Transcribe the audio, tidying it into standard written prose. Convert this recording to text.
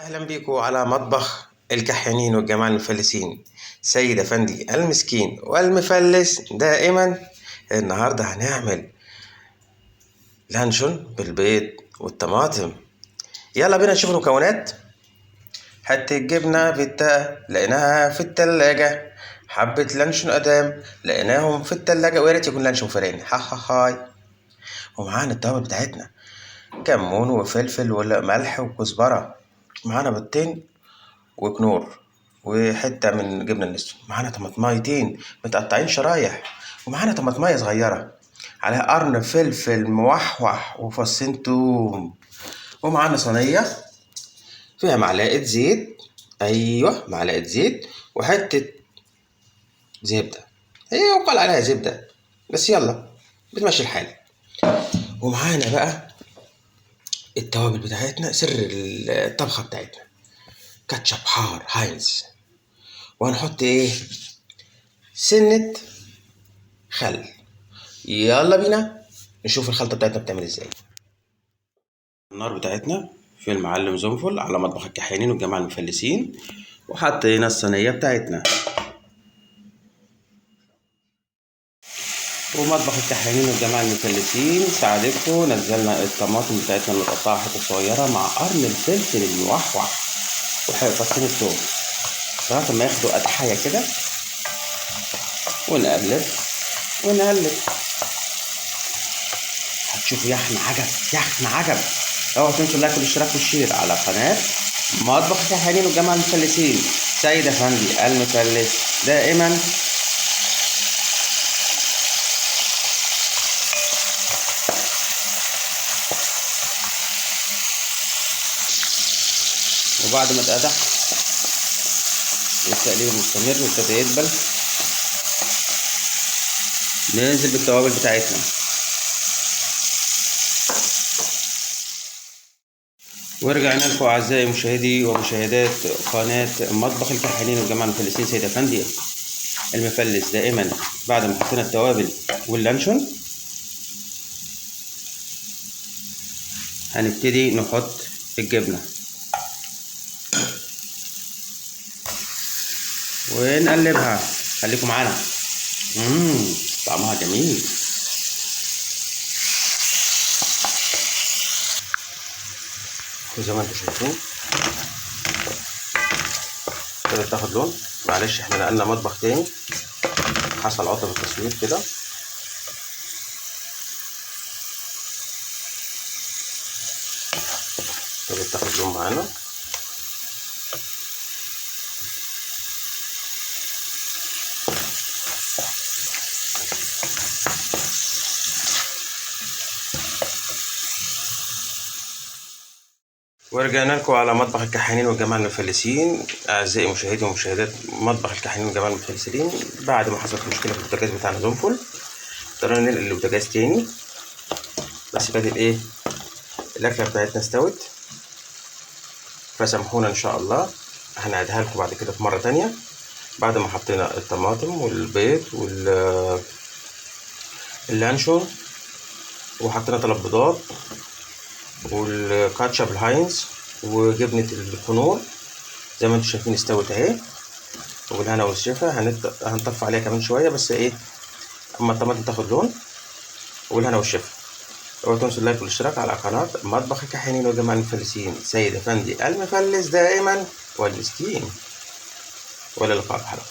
أهلا بيكم على مطبخ الكحيانين والجماعة المفلسين. سيد أفندي المسكين والمفلس دائما. النهاردة هنعمل لانشون بالبيض والطماطم. يلا بينا نشوف المكونات. حتة جبنة فيتا لقيناها في التلاجة، حبة لانشون قدام لقيناهم في التلاجة، ويا ريت يكون لانشون فراني. هاي. ومعانا التوابل بتاعتنا، كمون وفلفل وملح وكزبرة. معانا بيضتين وكنور وحته من جبنه النستون. معانا طماطمايتين متقطعين شرايح، ومعانا طماطمايه صغيره عليها قرن فلفل موحوح وفصين توم. ومعانا صينيه فيها معلقه زيت، ايوه معلقه زيت وحته زبده، هي يقال عليها زبده بس يلا بتمشي الحال. ومعانا بقى التوابل بتاعتنا، سر الطبخه بتاعتنا، كاتشب حار هاينز، وهنحط ايه؟ سنة خل. يلا بينا نشوف الخلطة بتاعتنا بتعمل ازاي. النار بتاعتنا في المعلم زنفل على مطبخ الكحيانين والجماعة المفلسين، وحطينا الصينية بتاعتنا. ومطبخ الكحيانين والجماعة المفلسين ساعدتكم، نزلنا الطماطم بتاعتنا المتقطعة حتت صغيرة مع قرن الفلفل الموحوح وفصين الثوم لغاية ما ياخدوا قدحية كده، ونقلب ونقلب. هتشوفوا يخن عجب يخن عجب. اوعوا تنسوا اللايك والاشتراك والشير على قناة مطبخ الكحيانين والجماعة المفلسين. سيد أفندي المفلس دائما. وبعد ما اتقدح والتقليب المستمر وابتدى يدبل، ننزل بالتوابل بتاعتنا. ورجعنا لكم أعزائي مشاهدي ومشاهدات قناة مطبخ الكحيانين والجماعة المفلسين. سيد أفندي المفلس دائما. بعد ما حطينا التوابل واللانشون هنبتدي نحط الجبنة ونقلبها. خليكم معانا، طعمها جميل. وزي ما انتم شايفين ابتدت تاخد لون. معلش احنا نقلنا مطبخ تاني، حصل عطل في التصوير كده. ابتدت تاخد لون معانا. ورجعنا لكم على مطبخ الكحيانين والجماعة المفلسين. أعزائي مشاهدي ومشاهدات مطبخ الكحيانين والجماعة المفلسين، بعد ما حصلت مشكلة في البوتاجاز بتاعنا زنفل اضطرينا ننقل البوتاجاز تاني، بس كانت ايه، الأكلة بتاعتنا استوت، فسامحونا إن شاء الله. هنعيدها لكم بعد كده في مرة تانية بعد ما حطينا الطماطم والبيض واللانشون وحطينا 3 بيضات والكاتشب الهاينز وجبنة الكنور. زي ما انتم شايفين استوت اهي، وبالهنا والشفا. هنطفي عليها كمان شوية بس ايه اما الطماطم تاخد لون. وبالهنا والشفا. اوعوا تنسوا اللايك والاشتراك على قناة مطبخ الكحيانين والجماعة المفلسين. سيد أفندي المفلس دائما والمسكين. والى اللقاء في حلقة.